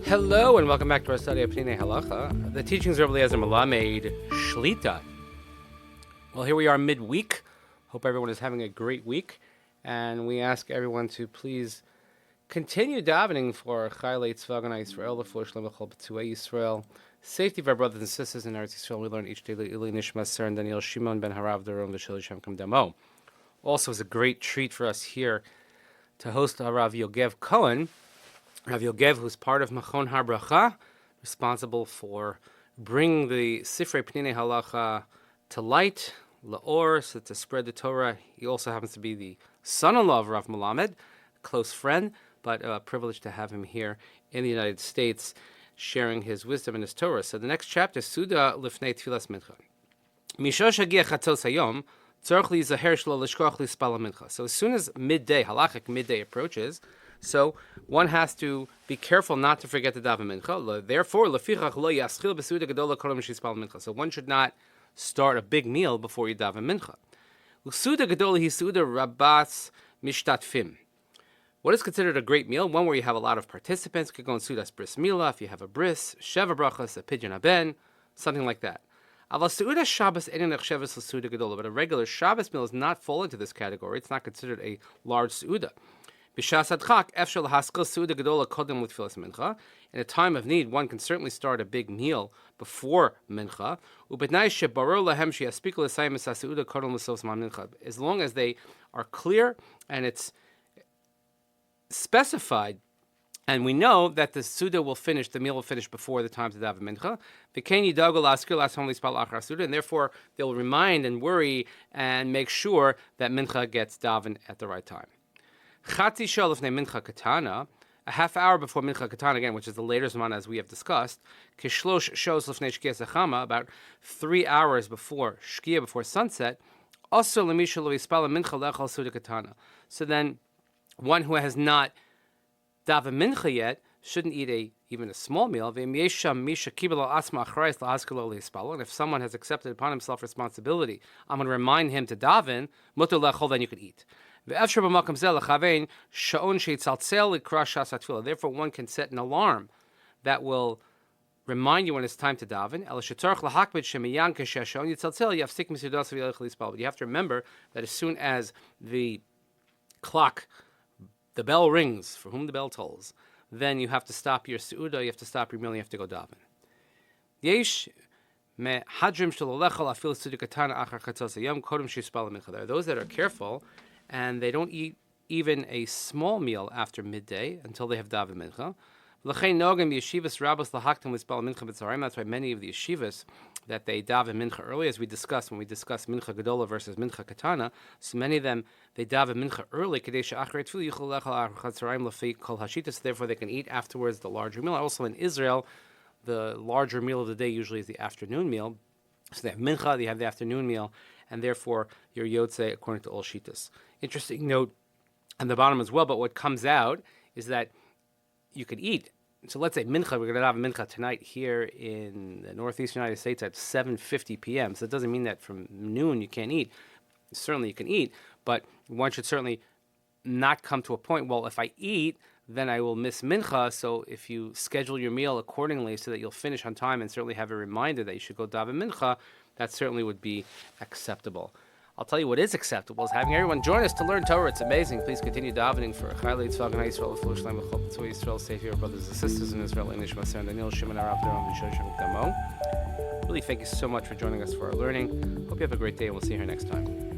Hello and welcome back to our study of Peninei Halacha, the teachings of Rabbi Eliezer Melamed Shlita. Well, here we are midweek. Hope everyone is having a great week, and we ask everyone to please continue davening for Chaylei Tzva Agana Yisrael, for Shlem B'chol B'tuei Yisrael, safety of our brothers and sisters in Eretz Yisrael. We learn each day Ili Nishmat Ser and Daniel Shimon Ben Harav Daron V'Shel Shem Kam Damo. Also, it's a great treat for us here to host Rav Yogev Cohen. Rav Yogev, who's part of Machon HaBracha, responsible for bringing the Sifrei Peninei Halacha to light, La'or, so to spread the Torah. He also happens to be the son-in-law of Rav Melamed, close friend, but a privilege to have him here in the United States, sharing his wisdom and his Torah. So the next chapter, Suda Lifnei Tefillah Mincha. Mishosh Hagiach Chatzos Hayom, Tzorch Li Zaher Shlo Lishkoch Lispala Mincha. So as soon as midday, halachic midday approaches, so one has to be careful not to forget to daven mincha. Therefore, lefichach lo yaschil b'seuda gedola kodem shispal mincha. So one should not start a big meal before you daven mincha. U'seuda gedola hi seuda rabbas mishtatfim. What is considered a great meal? One where you have a lot of participants. Could go in seudas bris milah if you have a bris, sheva brachas, a pidyon haben, something like that. Aval seuda Shabbos einin nechsheves l'seuda gedola. But a regular Shabbos meal does not fall into this category. It's not considered a large seuda. In a time of need, one can certainly start a big meal before mincha. As long as they are clear and it's specified, and we know that the Suda will finish, the meal will finish before the time to daven mincha. And therefore, they'll remind and worry and make sure that mincha gets daven at the right time. Chatzi shel lifnei mincha katana, a half hour before mincha katana, again, which is the later zman as we have discussed. Kishlosh shows lifnei shkia zechama, about 3 hours before shkia, before sunset. Also lemisha lo yispala mincha lechal suda katana. So then, one who has not daven mincha yet shouldn't eat even a small meal. And if someone has accepted upon himself responsibility, I'm going to remind him to daven, mutar lechol, then you could eat. Therefore, one can set an alarm that will remind you when it's time to daven. But you have to remember that as soon as the clock, the bell rings, for whom the bell tolls, then you have to stop your seuda, you have to stop your meal, you have to go daven. There are those that are careful, and they don't eat even a small meal after midday until they have daven mincha. That's why many of the yeshivas that they daven mincha early, as we discussed when we discussed mincha gedola versus mincha katana. So many of them they daven mincha early, so therefore they can eat afterwards the larger meal. Also in Israel, the larger meal of the day usually is the afternoon meal. So they have mincha, they have the afternoon meal, and therefore your yotze according to all shitas. Interesting note on the bottom as well, but what comes out is that you could eat. So let's say mincha, we're going to have mincha tonight here in the northeast United States at 7:50 p.m. So it doesn't mean that from noon you can't eat. Certainly you can eat, but one should certainly not come to a point, well, if I eat, then I will miss mincha. So if you schedule your meal accordingly so that you'll finish on time and certainly have a reminder that you should go daven mincha, that certainly would be acceptable. I'll tell you what is acceptable is having everyone join us to learn Torah. It's amazing. Please continue davening for Chaylei Tzva Agana Yisrael, for Shlem B'chol B'tuei Yisrael, safety of our brothers and sisters in Israel, Nishmat Ser and Daniel Shimon Harav Daron V'Shel Shem Kam Damo. Really, thank you so much for joining us for our learning. Hope you have a great day, and we'll see you here next time.